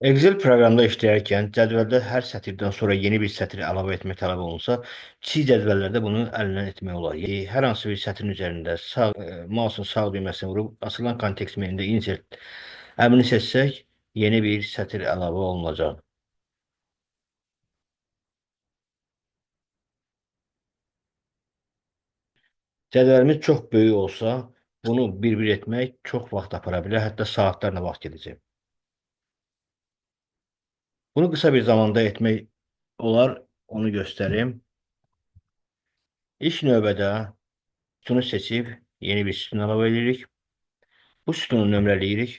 Excel proqramda işləyərkən cədvəldə hər sətirdən sonra yeni bir sətr əlavə etmək tələb olunsa, kiçik cədvəllərdə bunu əllə etmək olar. Hər hansı bir sətrin üzərində mausun sağ düyməsini vurub açılan kontekst menündə insert əmrini seçsək, yeni bir sətr əlavə olunacaq. Cədvəlimiz çox böyük olsa, bunu bir-bir etmək çox vaxt apara bilər, hətta saatlarla vaxt gedəcək. Bunu qısa bir zamanda etmək olar, onu göstərim. İlk növbədə sütunu seçib yeni bir sütun əlavə edirik. Bu sütunu nömrələyirik.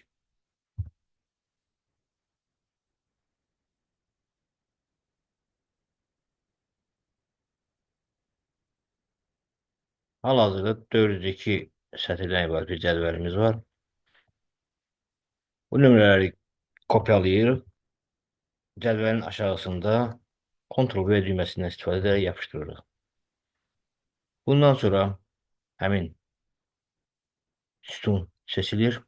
Hal-hazırda 402 sətirdən ibarət bir cədvəlimiz var. Bu nömrələri kopyalayırıq. Cədvəlin aşağısında Ctrl-V düyməsindən istifadə edərək yapışdırırıq. Bundan sonra həmin sütun seçilir.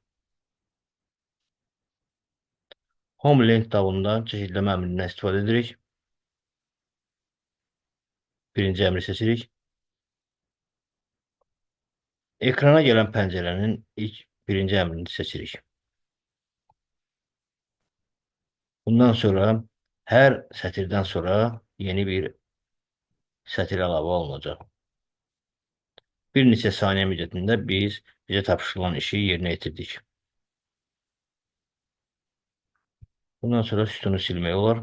Home Link tabından çeşidləmə əmrindən istifadə edirik. Birinci əmri seçirik. Ekrana gələn pəncərənin birinci əmrini seçirik. Bundan sonra hər sətirdən sonra yeni bir sətir əlavə olunacaq. Bir neçə saniyə müddətində bizə tapşırılan işi yerinə yetirdik. Bundan sonra sütunu silmək olar.